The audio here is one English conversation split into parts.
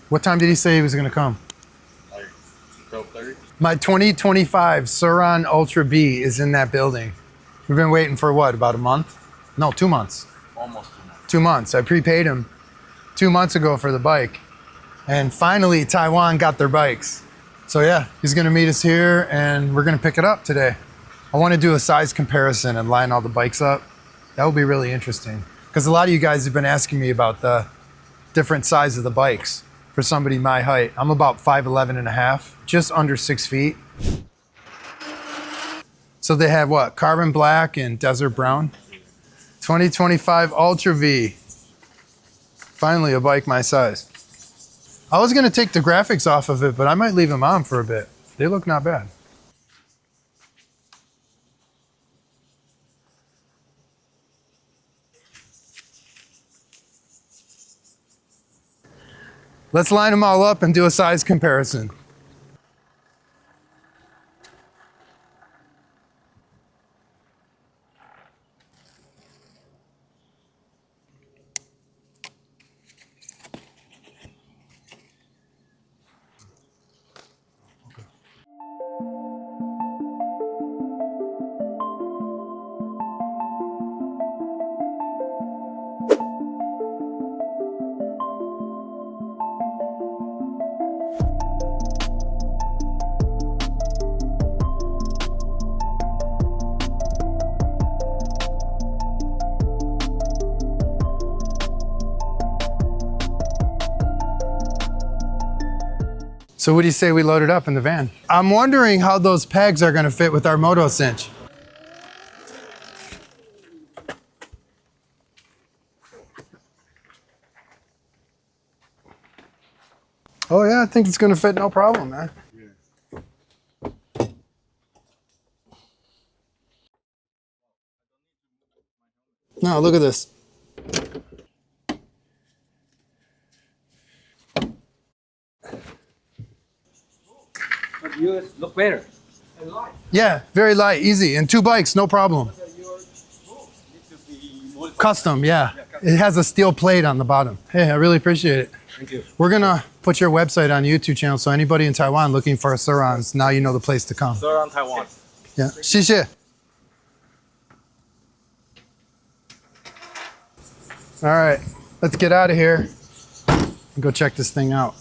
What time did he say he was gonna come? Like 12:30. My 2025 SURRON Ultra Bee is in that building. We've been waiting for what, about a month? No, 2 months. Almost 2 months. 2 months. I prepaid him 2 months ago for the bike. And finally, Taiwan got their bikes. So yeah, he's gonna meet us here and we're gonna pick it up today. I wanna do a size comparison and line all the bikes up. That would be really interesting. Because a lot of you guys have been asking me about the different size of the bikes for somebody my height. I'm about 5'11 and a half, just under 6 feet. So they have what, carbon black and desert brown? 2025 Ultra V. Finally a bike my size. I was gonna take the graphics off of it, but I might leave them on for a bit. They look not bad. Let's line them all up and do a size comparison. So what do you say we load it up in the van? I'm wondering how those pegs are gonna fit with our motocinch. Oh yeah, I think it's gonna fit no problem, man. No, look at this. Yours look better. Yeah, very light, easy, and 2 bikes, no problem. Custom, yeah. It has a steel plate on the bottom. Hey, I really appreciate it. Thank you. We're gonna put your website on YouTube channel, so anybody in Taiwan looking for a SURRONs, now you know the place to come. SURRON Taiwan. Yeah, 谢谢. All right, let's get out of here and go check this thing out.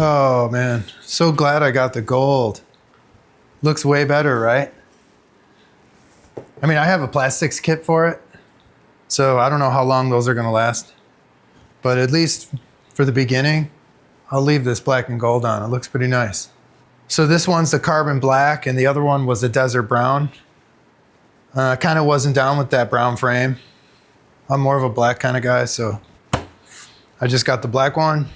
Oh man, so glad I got the gold. Looks way better, right? I mean, I have a plastics kit for it, so I don't know how long those are gonna last. But at least for the beginning, I'll leave this black and gold on. It looks pretty nice. So this one's the carbon black and the other one was the desert brown. Kind of wasn't down with that brown frame. I'm more of a black kind of guy, so I just got the black one.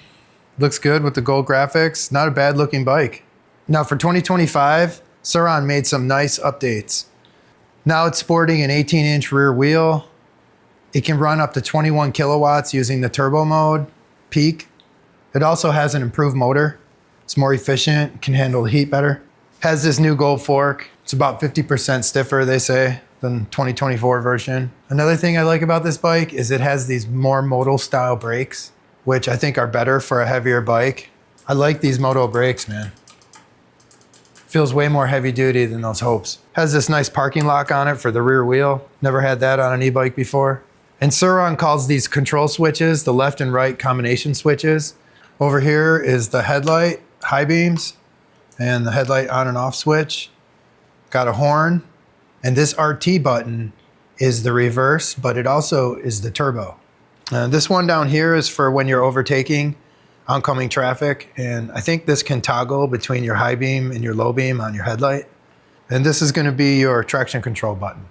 Looks good with the gold graphics. Not a bad looking bike. Now for 2025, SURRON made some nice updates. Now it's sporting an 18-inch rear wheel. It can run up to 21 kilowatts using the turbo mode, peak. It also has an improved motor. It's more efficient, can handle the heat better. Has this new gold fork. It's about 50% stiffer, they say, than 2024 version. Another thing I like about this bike is it has these more moto style brakes, which I think are better for a heavier bike. I like these moto brakes, man. Feels way more heavy duty than those Hopes. Has this nice parking lock on it for the rear wheel. Never had that on an e-bike before. And SURRON calls these control switches the left and right combination switches. Over here is the headlight, high beams, and the headlight on and off switch. Got a horn. And this RT button is the reverse, but it also is the turbo. This one down here is for when you're overtaking oncoming traffic. And I think this can toggle between your high beam and your low beam on your headlight. And this is gonna be your traction control button.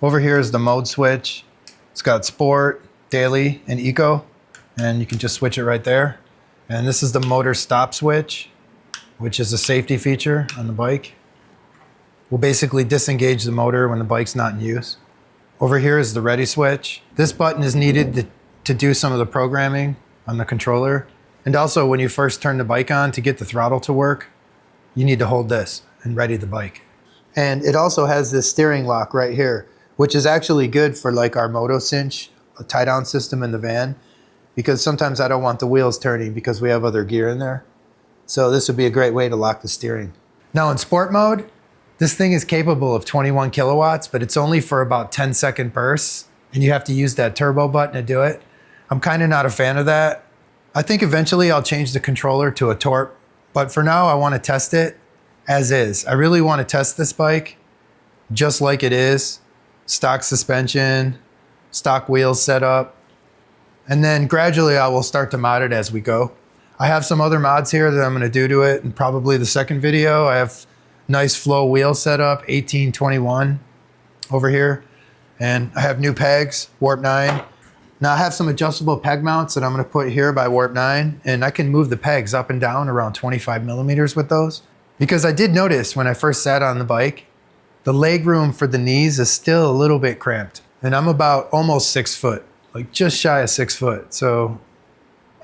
Over here is the mode switch. It's got sport, daily, and eco. And you can just switch it right there. And this is the motor stop switch, which is a safety feature on the bike. We'll basically disengage the motor when the bike's not in use. Over here is the ready switch. This button is needed to do some of the programming on the controller. And also when you first turn the bike on to get the throttle to work, you need to hold this and ready the bike. And it also has this steering lock right here, which is actually good for like our motocinch, a tie down system in the van, because sometimes I don't want the wheels turning because we have other gear in there. So this would be a great way to lock the steering. Now in sport mode, this thing is capable of 21 kilowatts, but it's only for about 10-second bursts, and you have to use that turbo button to do it. I'm kind of not a fan of that. I think eventually I'll change the controller to a TORP, but for now I want to test it as is. I really want to test this bike just like it is. Stock suspension, stock wheels set up, and then gradually I will start to mod it as we go. I have some other mods here that I'm going to do to it in probably the second video. I have nice flow wheel setup, 1821 over here. And I have new pegs, Warp 9. Now I have some adjustable peg mounts that I'm gonna put here by Warp 9, and I can move the pegs up and down around 25 millimeters with those. Because I did notice when I first sat on the bike, the leg room for the knees is still a little bit cramped. And I'm about almost 6 foot, like just shy of 6 foot. So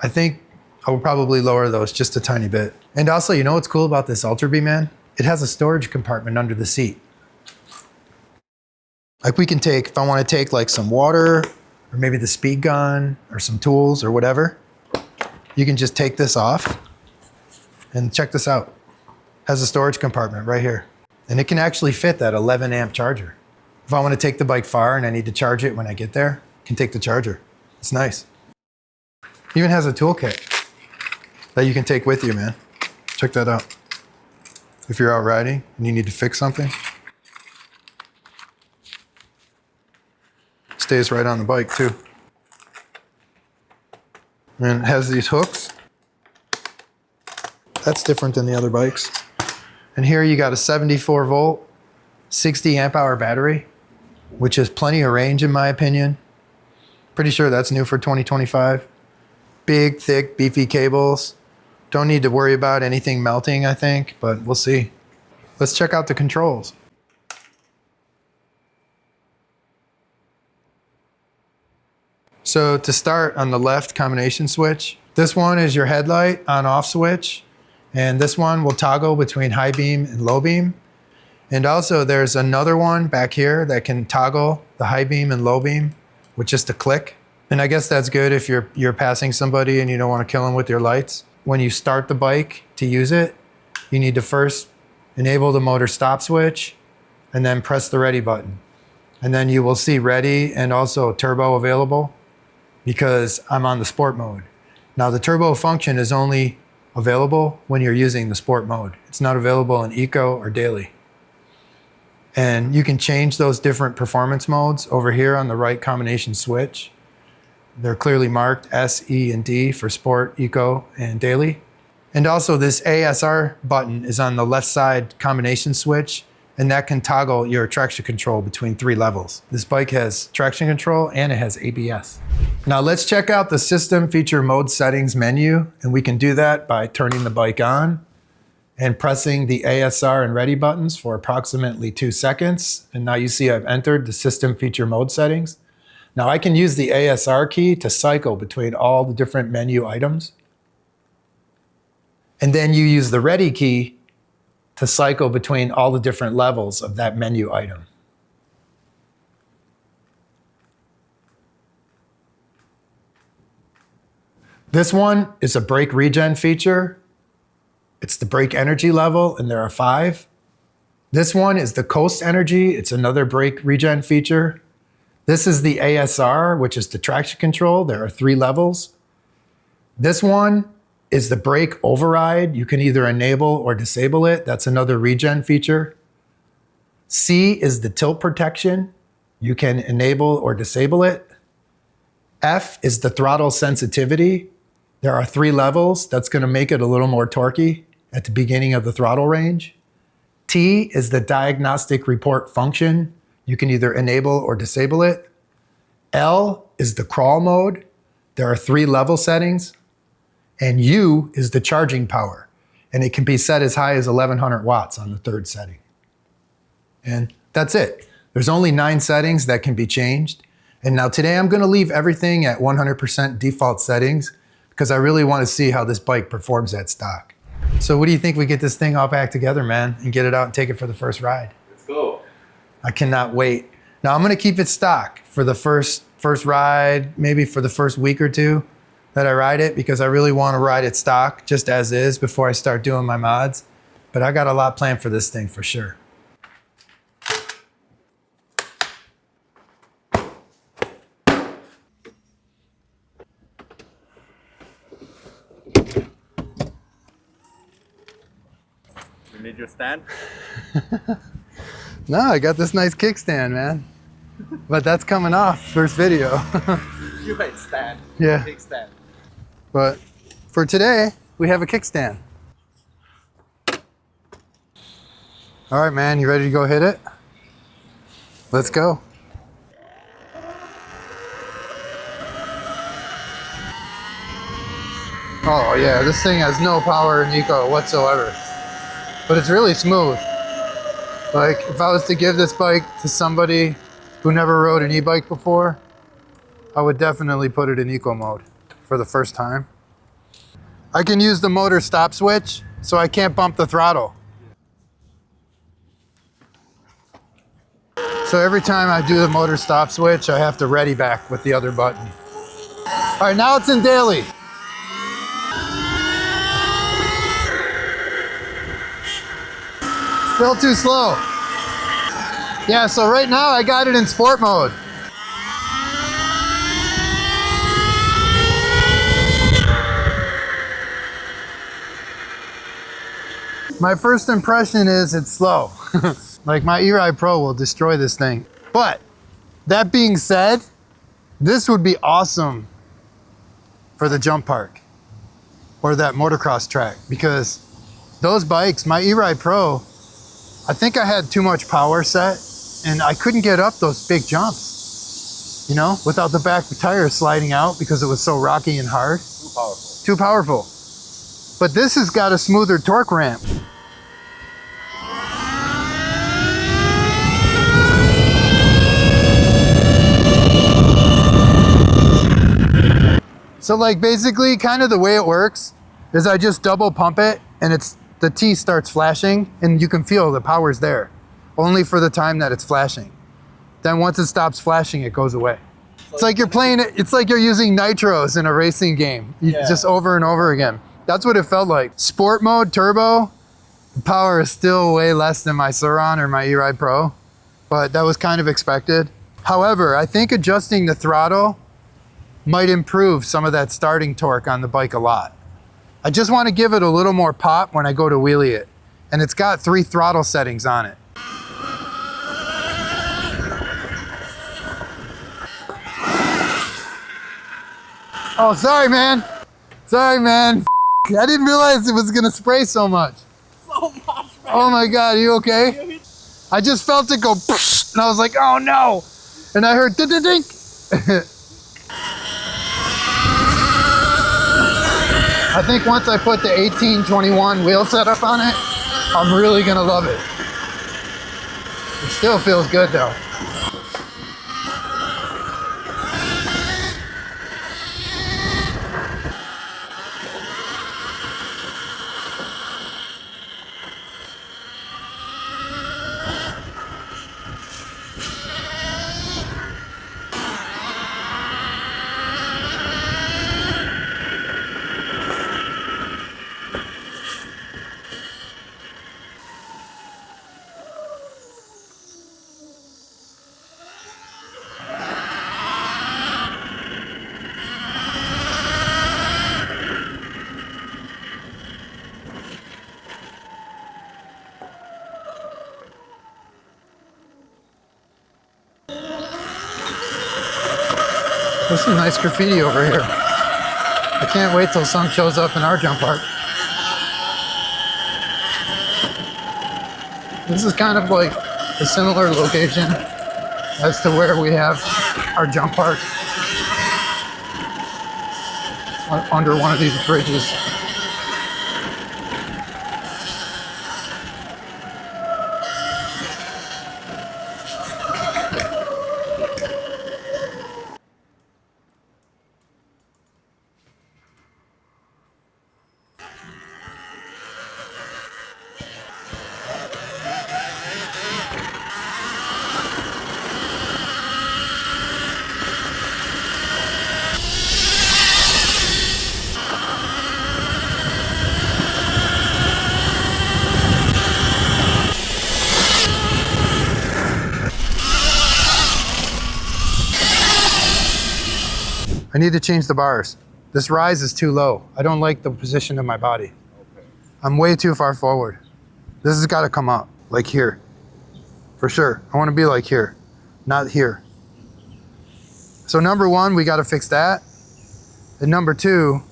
I think I will probably lower those just a tiny bit. And also, you know what's cool about this Ultra Bee, man? It has a storage compartment under the seat. Like we can take, if I want to take like some water or maybe the speed gun or some tools or whatever, you can just take this off and check this out. Has a storage compartment right here. And it can actually fit that 11 amp charger. If I want to take the bike far and I need to charge it when I get there, I can take the charger. It's nice. Even has a toolkit that you can take with you, man. Check that out. If you're out riding and you need to fix something, stays right on the bike too. And it has these hooks. That's different than the other bikes. And here you got a 74 volt, 60 amp hour battery, which is plenty of range in my opinion. Pretty sure that's new for 2025. Big, thick, beefy cables. Don't need to worry about anything melting, I think, but we'll see. Let's check out the controls. So to start on the left combination switch, this one is your headlight on off switch. And this one will toggle between high beam and low beam. And also there's another one back here that can toggle the high beam and low beam with just a click. And I guess that's good if you're passing somebody and you don't want to kill them with your lights. When you start the bike to use it, you need to first enable the motor stop switch and then press the ready button. And then you will see ready and also turbo available because I'm on the sport mode. Now the turbo function is only available when you're using the sport mode. It's not available in eco or daily. And you can change those different performance modes over here on the right combination switch. They're clearly marked S, E, and D for sport, eco, and daily. And also this ASR button is on the left side combination switch, and that can toggle your traction control between 3 levels. This bike has traction control and it has ABS. Now let's check out the system feature mode settings menu, and we can do that by turning the bike on and pressing the ASR and ready buttons for approximately 2 seconds. And now you see I've entered the system feature mode settings. Now I can use the ASR key to cycle between all the different menu items. And then you use the ready key to cycle between all the different levels of that menu item. This one is a brake regen feature. It's the brake energy level, and there are 5. This one is the coast energy. It's another brake regen feature. This is the ASR, which is the traction control. There are 3 levels. This one is the brake override. You can either enable or disable it. That's another regen feature. C is the tilt protection. You can enable or disable it. F is the throttle sensitivity. There are 3 levels. That's going to make it a little more torquey at the beginning of the throttle range. T is the diagnostic report function. You can either enable or disable it. L is the crawl mode. There are 3 level settings. And U is the charging power. and it can be set as high as 1100 watts on the third setting. And that's it. There's only 9 settings that can be changed. And now today I'm gonna leave everything at 100% default settings because I really wanna see how this bike performs at stock. So what do you think we get this thing all back together, man, and get it out and take it for the first ride? Let's go. I cannot wait. Now I'm gonna keep it stock for the first ride, maybe for the first week or two that I ride it, because I really wanna ride it stock just as is before I start doing my mods. But I got a lot planned for this thing for sure. You need your stand? No, I got this nice kickstand, man. But that's coming off first video. You might stand. Yeah. Big stand. But for today, we have a kickstand. All right, man, you ready to go hit it? Let's go. Oh yeah, this thing has no power in eco whatsoever. But it's really smooth. Like, if I was to give this bike to somebody who never rode an e-bike before, I would definitely put it in eco mode for the first time. I can use the motor stop switch, so I can't bump the throttle. So every time I do the motor stop switch, I have to ready back with the other button. All right, now it's in daily. Still too slow. Yeah, so right now I got it in sport mode. My first impression is it's slow. Like my E-Ride Pro will destroy this thing. But that being said, this would be awesome for the jump park or that motocross track, because those bikes, my E-Ride Pro, I think I had too much power set and I couldn't get up those big jumps, you know, without the back tire sliding out because it was so rocky and hard. Too powerful. Too powerful. But this has got a smoother torque ramp. So like basically kind of the way it works is I just double pump it and the T starts flashing and you can feel the power's there, only for the time that it's flashing. Then once it stops flashing, it goes away. It's like you're playing it, it's like you're using nitros in a racing game, just over and over again. That's what it felt like. Sport mode, turbo, the power is still way less than my SURRON or my E-Ride Pro, but that was kind of expected. However, I think adjusting the throttle might improve some of that starting torque on the bike a lot. I just want to give it a little more pop when I go to wheelie it. And it's got 3 throttle settings on it. Oh, sorry, man. Sorry, man. I didn't realize it was gonna spray so much. So much, man. Oh my God, are you okay? I just felt it go, and I was like, oh no. And I heard dink. I think once I put the 1821 wheel setup on it, I'm really gonna love it. It still feels good though. There's some nice graffiti over here. I can't wait till sun shows up in our jump park. This is kind of like a similar location as to where we have our jump park. Under one of these bridges. I need to change the bars. This rise is too low. I don't like the position of my body. Okay. I'm way too far forward. This has got to come up, like here. For sure. I want to be like here, not here. So number one, we got to fix that. And number two,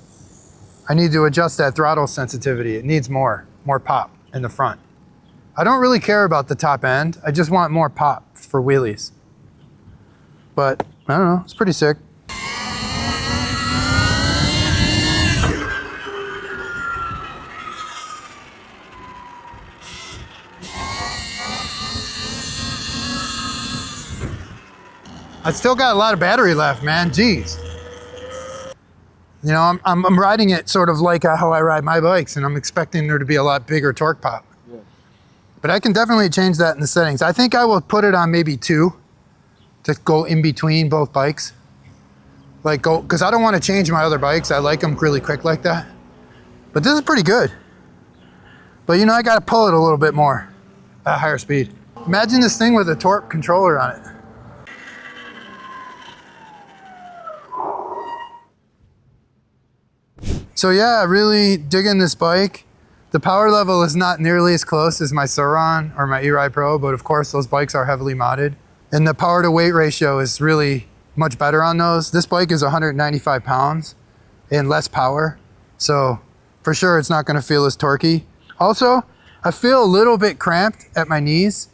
I need to adjust that throttle sensitivity. It needs more pop in the front. I don't really care about the top end. I just want more pop for wheelies. But I don't know, it's pretty sick. I still got a lot of battery left, man. Jeez. You know, I'm riding it sort of like how I ride my bikes, and I'm expecting there to be a lot bigger torque pop. Yeah. But I can definitely change that in the settings. I think I will put it on maybe 2 to go in between both bikes. Like go, because I don't want to change my other bikes. I like them really quick like that. But this is pretty good. But you know, I got to pull it a little bit more at higher speed. Imagine this thing with a TORP controller on it. So yeah, really digging this bike. The power level is not nearly as close as my SURRON or my E-Ride Pro, but of course those bikes are heavily modded. And the power to weight ratio is really much better on those. This bike is 195 pounds and less power. So for sure it's not gonna feel as torquey. Also, I feel a little bit cramped at my knees.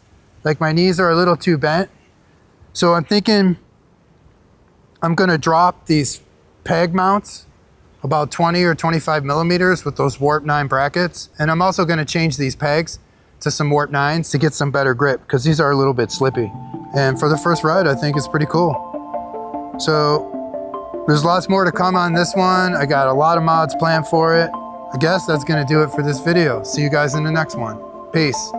Like my knees are a little too bent. So I'm thinking I'm gonna drop these peg mounts about 20 or 25 millimeters with those warp 9 brackets. And I'm also gonna change these pegs to some warp 9s to get some better grip, because these are a little bit slippy. And for the first ride, I think it's pretty cool. So there's lots more to come on this one. I got a lot of mods planned for it. I guess that's gonna do it for this video. See you guys in the next one. Peace.